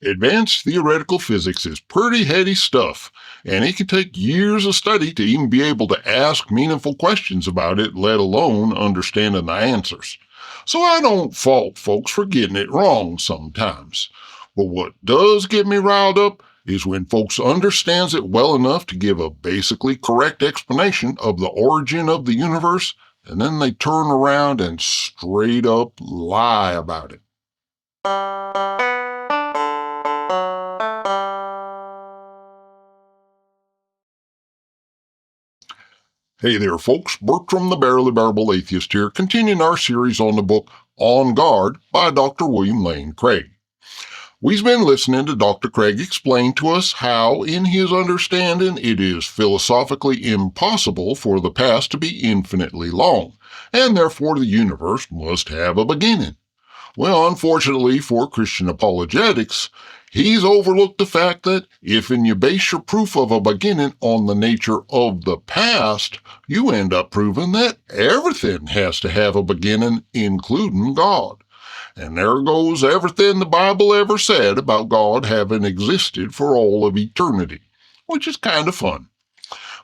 Advanced theoretical physics is pretty heady stuff, and it can take years of study to even be able to ask meaningful questions about it, let alone understanding the answers. So I don't fault folks for getting it wrong sometimes. But what does get me riled up is when folks understands it well enough to give a basically correct explanation of the origin of the universe, and then they turn around and straight up lie about it. Hey there, folks. Bertram the Barely Bearable Atheist here, continuing our series on the book On Guard by Dr. William Lane Craig. We've been listening to Dr. Craig explain to us how, in his understanding, it is philosophically impossible for the past to be infinitely long, and therefore the universe must have a beginning. Well, unfortunately for Christian apologetics, he's overlooked the fact that if you base your proof of a beginning on the nature of the past, you end up proving that everything has to have a beginning, including God. And there goes everything the Bible ever said about God having existed for all of eternity, which is kind of fun.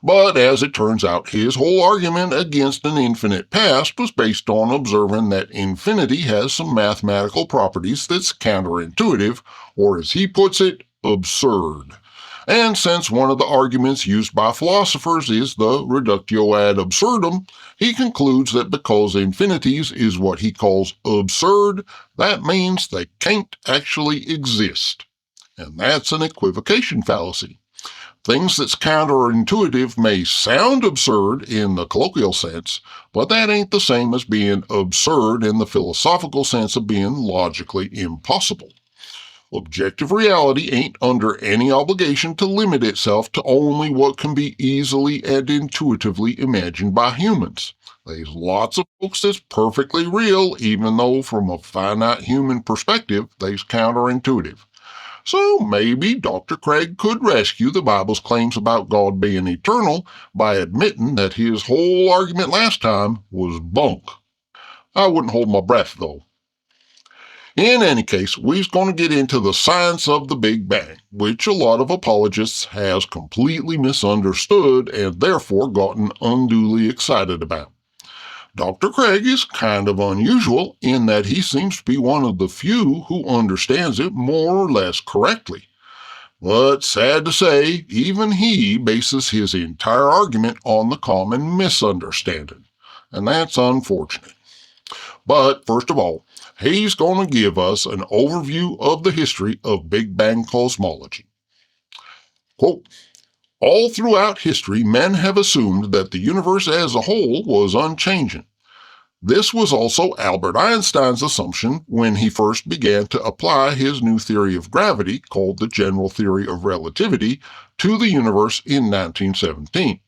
But as it turns out, his whole argument against an infinite past was based on observing that infinity has some mathematical properties that's counterintuitive, or as he puts it, absurd. And since one of the arguments used by philosophers is the reductio ad absurdum, he concludes that because infinities is what he calls absurd, that means they can't actually exist. And that's an equivocation fallacy. Things that's counterintuitive may sound absurd in the colloquial sense, but that ain't the same as being absurd in the philosophical sense of being logically impossible. Objective reality ain't under any obligation to limit itself to only what can be easily and intuitively imagined by humans. There's lots of folks that's perfectly real, even though from a finite human perspective, they's counterintuitive. So maybe Dr. Craig could rescue the Bible's claims about God being eternal by admitting that his whole argument last time was bunk. I wouldn't hold my breath, though. In any case, we're going to get into the science of the Big Bang, which a lot of apologists has completely misunderstood and therefore gotten unduly excited about. Dr. Craig is kind of unusual in that he seems to be one of the few who understands it more or less correctly. But sad to say, even he bases his entire argument on the common misunderstanding, and that's unfortunate. But first of all, he's going to give us an overview of the history of Big Bang cosmology. Quote, all throughout history, men have assumed that the universe as a whole was unchanging. This was also Albert Einstein's assumption when he first began to apply his new theory of gravity, called the general theory of relativity, to the universe in 1917.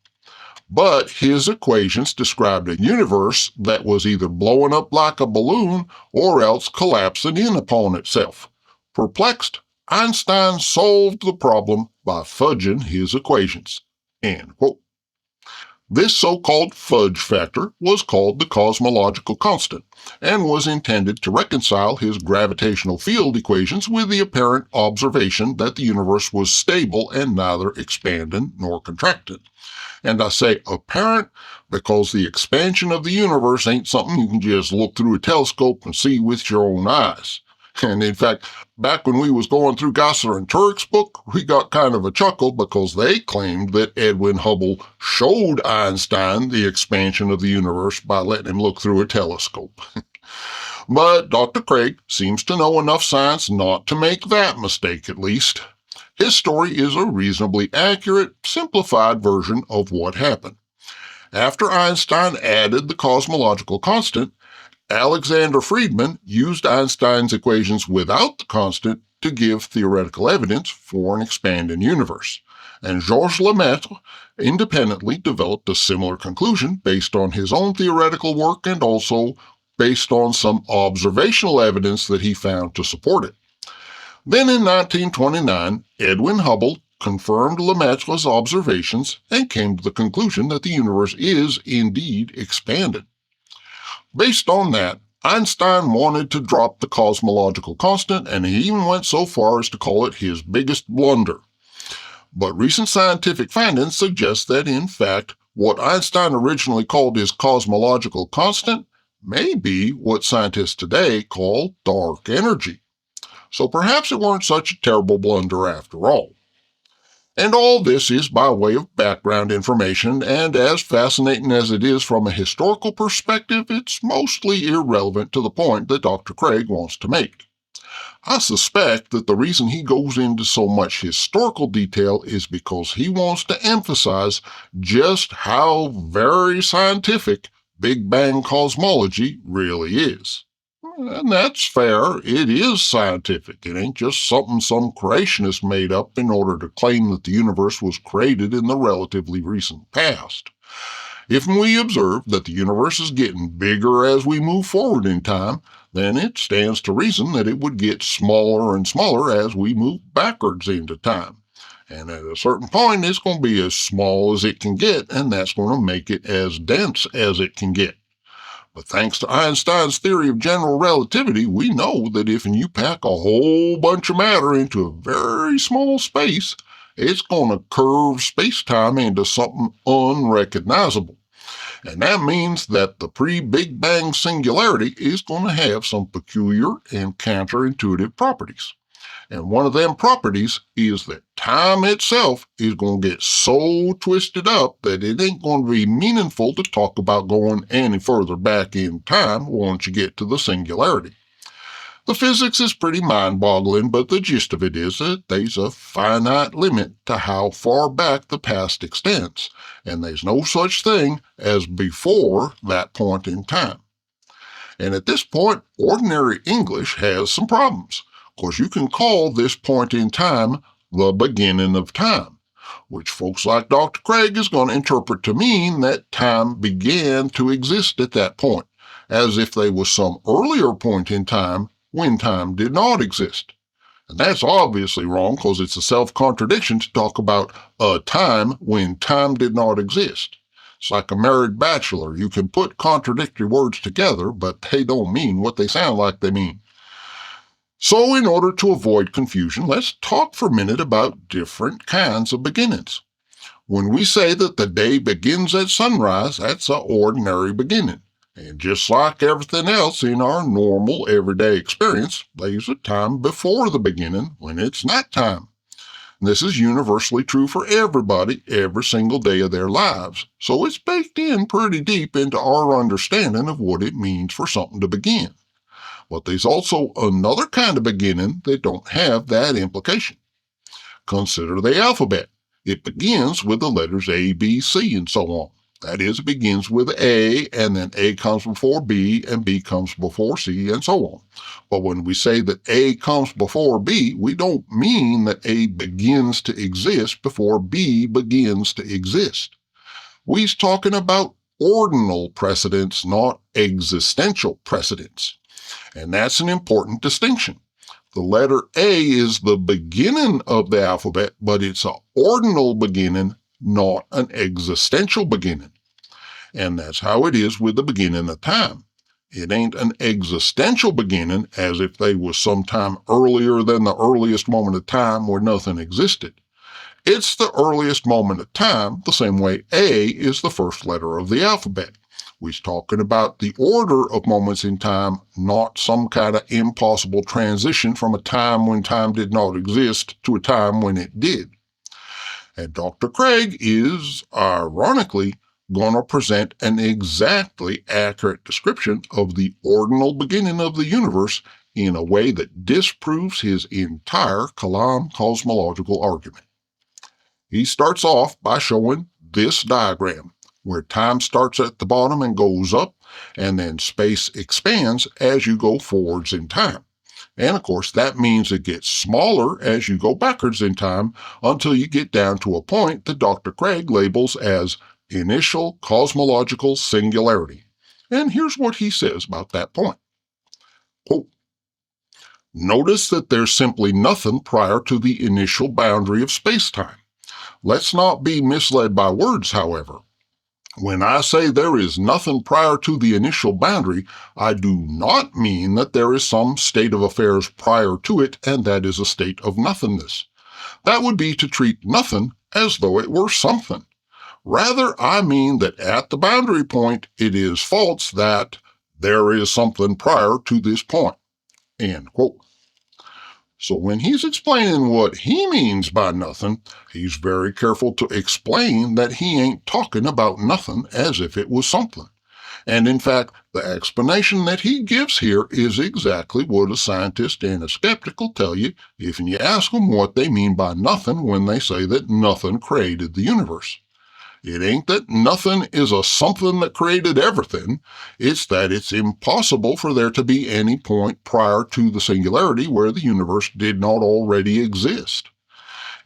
But his equations described a universe that was either blowing up like a balloon or else collapsing in upon itself. Perplexed, Einstein solved the problem by fudging his equations. End quote. This so-called fudge factor was called the cosmological constant and was intended to reconcile his gravitational field equations with the apparent observation that the universe was stable and neither expanding nor contracting. And I say apparent because the expansion of the universe ain't something you can just look through a telescope and see with your own eyes. And in fact, back when we was going through Gosser and Turek's book, we got kind of a chuckle because they claimed that Edwin Hubble showed Einstein the expansion of the universe by letting him look through a telescope. But Dr. Craig seems to know enough science not to make that mistake, at least. His story is a reasonably accurate, simplified version of what happened. After Einstein added the cosmological constant, Alexander Friedmann used Einstein's equations without the constant to give theoretical evidence for an expanding universe. And Georges Lemaitre independently developed a similar conclusion based on his own theoretical work and also based on some observational evidence that he found to support it. Then in 1929, Edwin Hubble confirmed Lemaitre's observations and came to the conclusion that the universe is indeed expanded. Based on that, Einstein wanted to drop the cosmological constant, and he even went so far as to call it his biggest blunder. But recent scientific findings suggest that, in fact, what Einstein originally called his cosmological constant may be what scientists today call dark energy. So perhaps it weren't such a terrible blunder after all. And all this is by way of background information, and as fascinating as it is from a historical perspective, it's mostly irrelevant to the point that Dr. Craig wants to make. I suspect that the reason he goes into so much historical detail is because he wants to emphasize just how very scientific Big Bang cosmology really is. And that's fair. It is scientific. It ain't just something some creationist made up in order to claim that the universe was created in the relatively recent past. If we observe that the universe is getting bigger as we move forward in time, then it stands to reason that it would get smaller and smaller as we move backwards into time. And at a certain point, it's going to be as small as it can get, and that's going to make it as dense as it can get. But thanks to Einstein's theory of general relativity, we know that if you pack a whole bunch of matter into a very small space, it's going to curve space-time into something unrecognizable. And that means that the pre-Big Bang singularity is going to have some peculiar and counterintuitive properties. And one of them properties is that time itself is going to get so twisted up that it ain't going to be meaningful to talk about going any further back in time once you get to the singularity. The physics is pretty mind-boggling, but the gist of it is that there's a finite limit to how far back the past extends, and there's no such thing as before that point in time. And at this point, ordinary English has some problems. Of course, you can call this point in time the beginning of time, which folks like Dr. Craig is going to interpret to mean that time began to exist at that point, as if there was some earlier point in time when time did not exist. And that's obviously wrong because it's a self-contradiction to talk about a time when time did not exist. It's like a married bachelor. You can put contradictory words together, but they don't mean what they sound like they mean. So in order to avoid confusion, let's talk for a minute about different kinds of beginnings. When we say that the day begins at sunrise, that's an ordinary beginning. And just like everything else in our normal everyday experience, there's a time before the beginning when it's nighttime. And this is universally true for everybody every single day of their lives, so it's baked in pretty deep into our understanding of what it means for something to begin. But there's also another kind of beginning that don't have that implication. Consider the alphabet. It begins with the letters A, B, C, and so on. That is, it begins with A, and then A comes before B, and B comes before C, and so on. But when we say that A comes before B, we don't mean that A begins to exist before B begins to exist. We're talking about ordinal precedence, not existential precedence. And that's an important distinction. The letter A is the beginning of the alphabet, but it's an ordinal beginning, not an existential beginning. And that's how it is with the beginning of time. It ain't an existential beginning as if they was sometime earlier than the earliest moment of time where nothing existed. It's the earliest moment of time, the same way A is the first letter of the alphabet. We're talking about the order of moments in time, not some kind of impossible transition from a time when time did not exist to a time when it did. And Dr. Craig is, ironically, going to present an exactly accurate description of the ordinal beginning of the universe in a way that disproves his entire Kalam cosmological argument. He starts off by showing this diagram, where time starts at the bottom and goes up, and then space expands as you go forwards in time. And of course, that means it gets smaller as you go backwards in time until you get down to a point that Dr. Craig labels as initial cosmological singularity. And here's what he says about that point. Quote, "Notice that there's simply nothing prior to the initial boundary of space-time. Let's not be misled by words, however. When I say there is nothing prior to the initial boundary, I do not mean that there is some state of affairs prior to it, and that is a state of nothingness. That would be to treat nothing as though it were something. Rather, I mean that at the boundary point, it is false that there is something prior to this point. End quote. So when he's explaining what he means by nothing, he's very careful to explain that he ain't talking about nothing as if it was something. And in fact, the explanation that he gives here is exactly what a scientist and a skeptic will tell you if you ask them what they mean by nothing when they say that nothing created the universe. It ain't that nothing is a something that created everything. It's that it's impossible for there to be any point prior to the singularity where the universe did not already exist.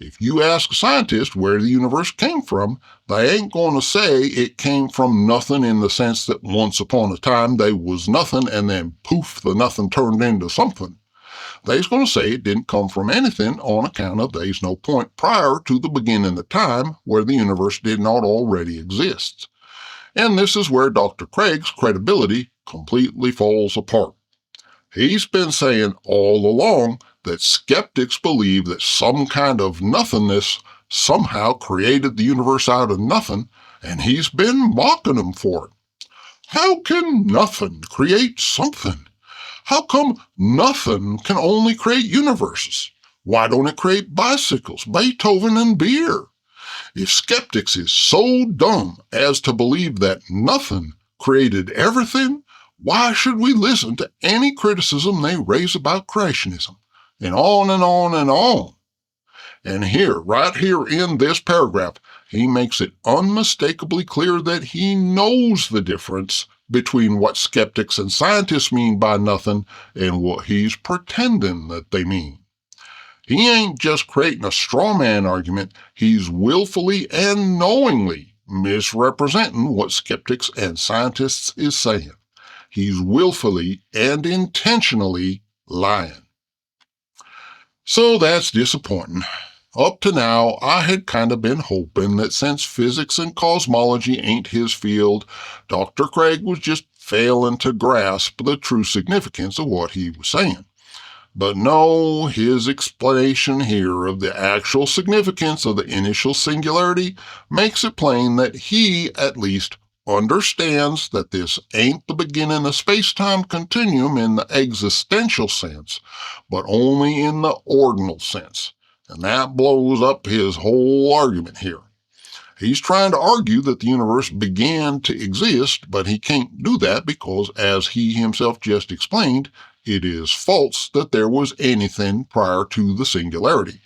If you ask a scientist where the universe came from, they ain't going to say it came from nothing in the sense that once upon a time there was nothing and then poof, the nothing turned into something. They's going to say it didn't come from anything on account of there's no point prior to the beginning of time where the universe did not already exist. And this is where Dr. Craig's credibility completely falls apart. He's been saying all along that skeptics believe that some kind of nothingness somehow created the universe out of nothing, and he's been mocking them for it. How can nothing create something? How come nothing can only create universes? Why don't it create bicycles, Beethoven, and beer? If skeptics is so dumb as to believe that nothing created everything, why should we listen to any criticism they raise about creationism? And on and on and on. And here, right here in this paragraph, he makes it unmistakably clear that he knows the difference between what skeptics and scientists mean by nothing and what he's pretending that they mean. He ain't just creating a straw man argument, he's willfully and knowingly misrepresenting what skeptics and scientists is saying. He's willfully and intentionally lying. So that's disappointing. Up to now, I had kind of been hoping that since physics and cosmology ain't his field, Dr. Craig was just failing to grasp the true significance of what he was saying. But no, his explanation here of the actual significance of the initial singularity makes it plain that he, at least, understands that this ain't the beginning of space-time continuum in the existential sense, but only in the ordinal sense. And that blows up his whole argument here. He's trying to argue that the universe began to exist, but he can't do that because, as he himself just explained, it is false that there was anything prior to the singularity.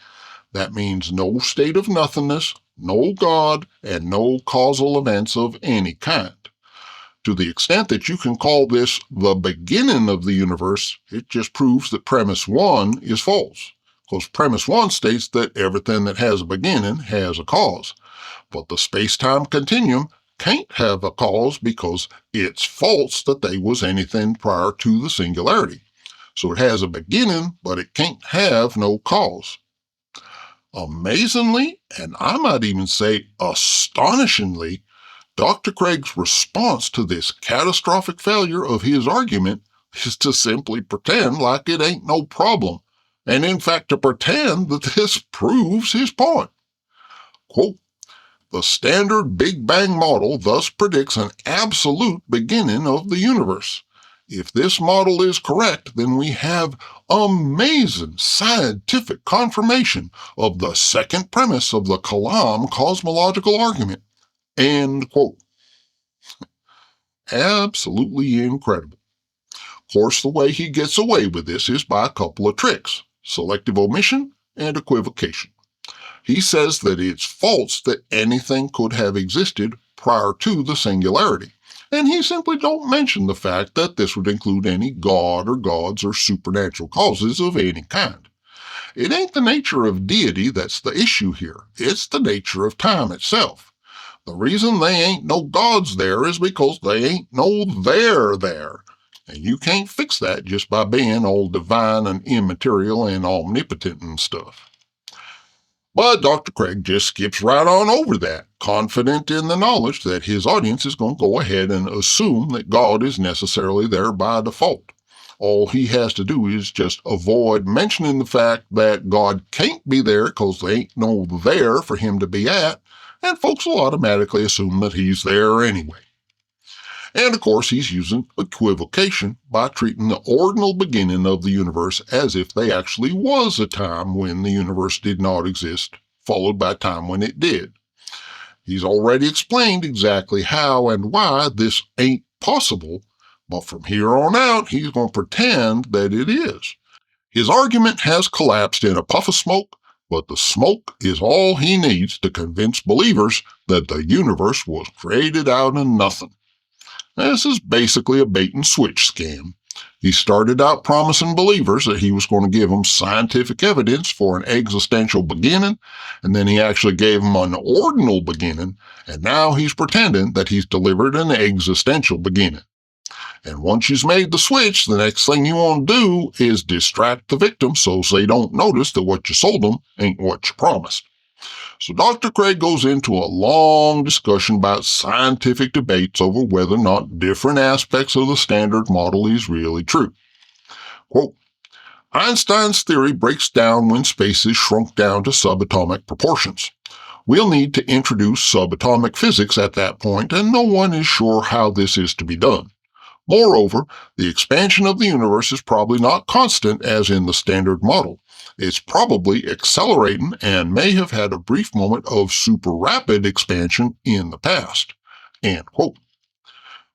That means no state of nothingness, no God, and no causal events of any kind. To the extent that you can call this the beginning of the universe, it just proves that premise 1 is false. Because premise 1 states that everything that has a beginning has a cause. But the space-time continuum can't have a cause because it's false that there was anything prior to the singularity. So it has a beginning, but it can't have no cause. Amazingly, and I might even say astonishingly, Dr. Craig's response to this catastrophic failure of his argument is to simply pretend like it ain't no problem, and in fact to pretend that this proves his point. Quote, the standard Big Bang model thus predicts an absolute beginning of the universe. If this model is correct, then we have amazing scientific confirmation of the second premise of the Kalam cosmological argument. End quote. Absolutely incredible. Of course, the way he gets away with this is by a couple of tricks: selective omission and equivocation. He says that it's false that anything could have existed prior to the singularity, and he simply don't mention the fact that this would include any god or gods or supernatural causes of any kind. It ain't the nature of deity that's the issue here, it's the nature of time itself. The reason they ain't no gods there is because they ain't no there. And you can't fix that just by being all divine and immaterial and omnipotent and stuff. But Dr. Craig just skips right on over that, confident in the knowledge that his audience is going to go ahead and assume that God is necessarily there by default. All he has to do is just avoid mentioning the fact that God can't be there because there ain't no there for him to be at, and folks will automatically assume that he's there anyway. And of course, he's using equivocation by treating the ordinal beginning of the universe as if they actually was a time when the universe did not exist, followed by a time when it did. He's already explained exactly how and why this ain't possible, but from here on out, he's going to pretend that it is. His argument has collapsed in a puff of smoke, but the smoke is all he needs to convince believers that the universe was created out of nothing. This is basically a bait and switch scam. He started out promising believers that he was going to give them scientific evidence for an existential beginning, and then he actually gave them an ordinal beginning, and now he's pretending that he's delivered an existential beginning. And once you've made the switch, the next thing you want to do is distract the victim so they don't notice that what you sold them ain't what you promised. So Dr. Craig goes into a long discussion about scientific debates over whether or not different aspects of the standard model is really true. Quote, Einstein's theory breaks down when space is shrunk down to subatomic proportions. We'll need to introduce subatomic physics at that point, and no one is sure how this is to be done. Moreover, the expansion of the universe is probably not constant as in the standard model. It's probably accelerating and may have had a brief moment of super rapid expansion in the past. End quote.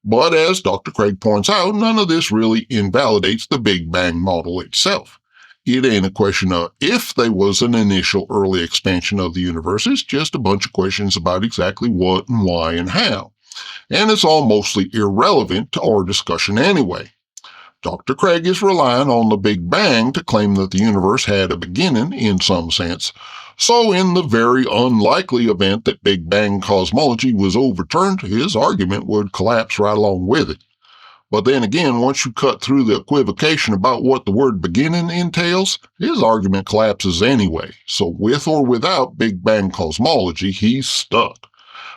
But as Dr. Craig points out, none of this really invalidates the Big Bang model itself. It ain't a question of if there was an initial early expansion of the universe, it's just a bunch of questions about exactly what and why and how. And it's all mostly irrelevant to our discussion anyway. Dr. Craig is relying on the Big Bang to claim that the universe had a beginning in some sense, so in the very unlikely event that Big Bang cosmology was overturned, his argument would collapse right along with it. But then again, once you cut through the equivocation about what the word beginning entails, his argument collapses anyway, so with or without Big Bang cosmology, he's stuck.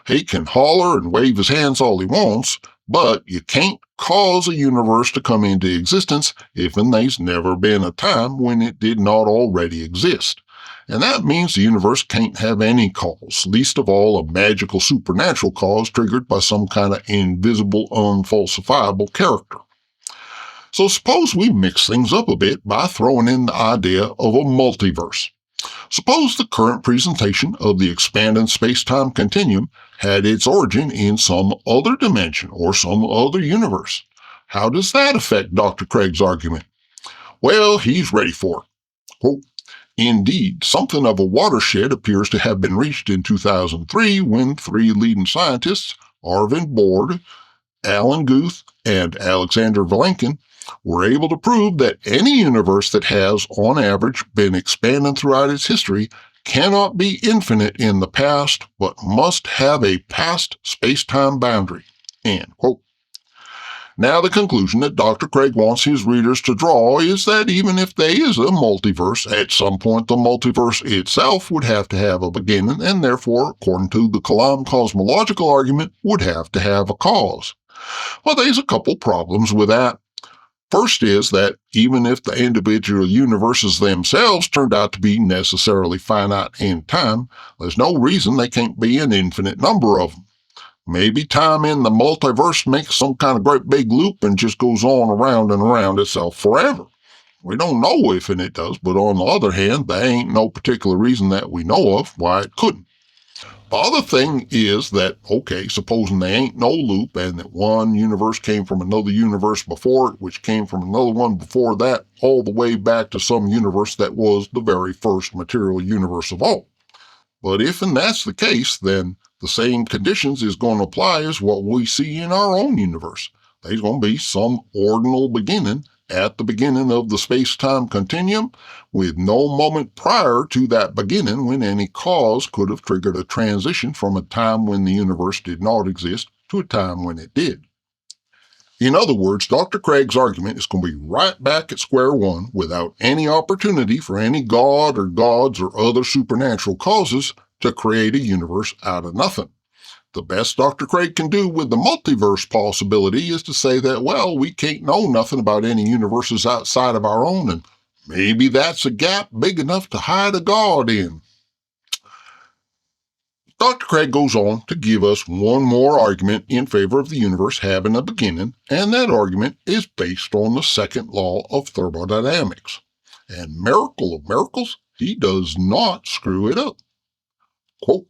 He can holler and wave his hands all he wants, but you can't cause a universe to come into existence if there's never been a time when it did not already exist. And that means the universe can't have any cause, least of all a magical supernatural cause triggered by some kind of invisible, unfalsifiable character. So suppose we mix things up a bit by throwing in the idea of a multiverse. Suppose the current presentation of the expanding space-time continuum had its origin in some other dimension or some other universe. How does that affect Dr. Craig's argument? Well, he's ready for it. Quote, Indeed, something of a watershed appears to have been reached in 2003 when three leading scientists, Arvind Borde, Alan Guth, and Alexander Vilenkin, were able to prove that any universe that has, on average, been expanding throughout its history cannot be infinite in the past, but must have a past space-time boundary. End quote. Now, the conclusion that Dr. Craig wants his readers to draw is that even if there is a multiverse, at some point the multiverse itself would have to have a beginning, and therefore, according to the Kalam cosmological argument, would have to have a cause. Well, there's a couple problems with that. First is that even if the individual universes themselves turned out to be necessarily finite in time, there's no reason they can't be an infinite number of them. Maybe time in the multiverse makes some kind of great big loop and just goes on around and around itself forever. We don't know if it does, but on the other hand, there ain't no particular reason that we know of why it couldn't. The other thing is that, okay, supposing there ain't no loop and that one universe came from another universe before it, which came from another one before that, all the way back to some universe that was the very first material universe of all. But if and that's the case, then the same conditions is going to apply as what we see in our own universe. There's going to be some ordinal beginning at the beginning of the space-time continuum, with no moment prior to that beginning when any cause could have triggered a transition from a time when the universe did not exist to a time when it did. In other words, Dr. Craig's argument is going to be right back at square one without any opportunity for any god or gods or other supernatural causes to create a universe out of nothing. The best Dr. Craig can do with the multiverse possibility is to say that, well, we can't know nothing about any universes outside of our own, and maybe that's a gap big enough to hide a god in. Dr. Craig goes on to give us one more argument in favor of the universe having a beginning, and that argument is based on the second law of thermodynamics. And miracle of miracles, he does not screw it up. Quote,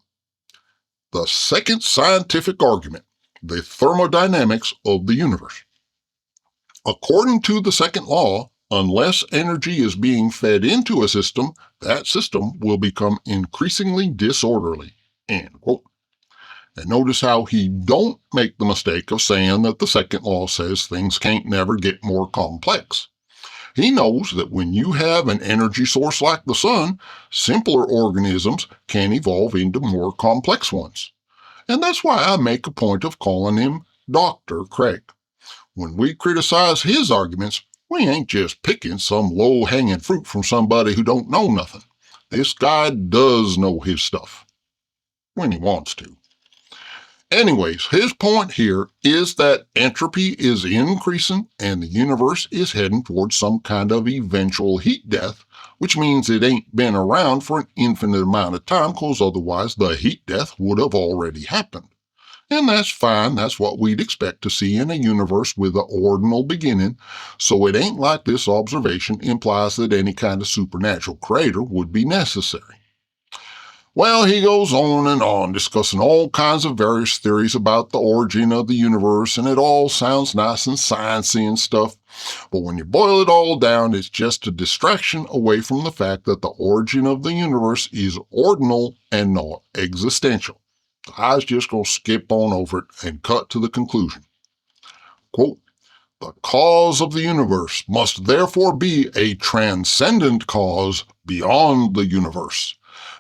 the second scientific argument, the thermodynamics of the universe. According to the second law, unless energy is being fed into a system, that system will become increasingly disorderly. End quote. And notice how he don't make the mistake of saying that the second law says things can't never get more complex. He knows that when you have an energy source like the sun, simpler organisms can evolve into more complex ones. And that's why I make a point of calling him Dr. Craig. When we criticize his arguments, we ain't just picking some low-hanging fruit from somebody who don't know nothing. This guy does know his stuff. When he wants to. Anyways, his point here is that entropy is increasing and the universe is heading towards some kind of eventual heat death, which means it ain't been around for an infinite amount of time, because otherwise the heat death would have already happened. And that's fine, that's what we'd expect to see in a universe with an ordinal beginning, so it ain't like this observation implies that any kind of supernatural creator would be necessary. Well, he goes on, discussing all kinds of various theories about the origin of the universe, and it all sounds nice and sciencey and stuff. But when you boil it all down, it's just a distraction away from the fact that the origin of the universe is ordinal and not existential. I was just going to skip on over it and cut to the conclusion. Quote, the cause of the universe must therefore be a transcendent cause beyond the universe.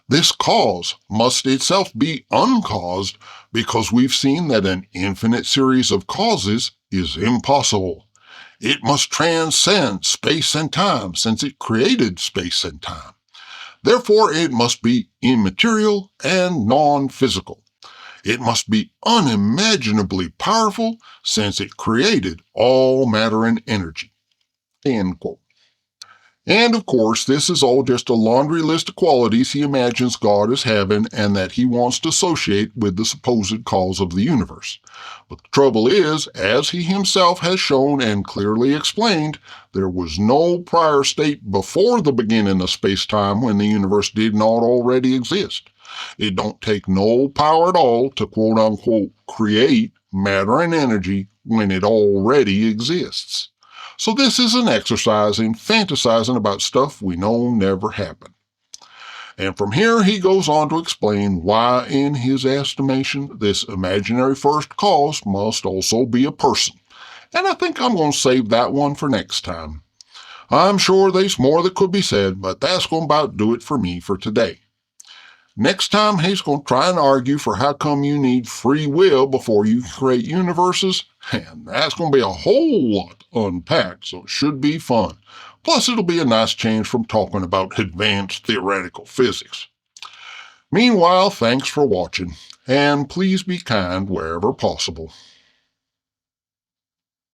This cause must itself be uncaused because we've seen that an infinite series of causes is impossible. It must transcend space and time since it created space and time. Therefore, it must be immaterial and non-physical. It must be unimaginably powerful since it created all matter and energy. End quote. And of course, this is all just a laundry list of qualities he imagines God as having and that he wants to associate with the supposed cause of the universe. But the trouble is, as he himself has shown and clearly explained, there was no prior state before the beginning of space-time when the universe did not already exist. It don't take no power at all to quote-unquote create matter and energy when it already exists. So this is an exercise in fantasizing about stuff we know never happened. And from here he goes on to explain why, in his estimation, this imaginary first cause must also be a person. And I think I'm going to save that one for next time. I'm sure there's more that could be said, but that's going to about do it for me for today. Next time, he's going to try and argue for how come you need free will before you create universes, and that's going to be a whole lot unpacked, so it should be fun. Plus, it'll be a nice change from talking about advanced theoretical physics. Meanwhile, thanks for watching, and please be kind wherever possible.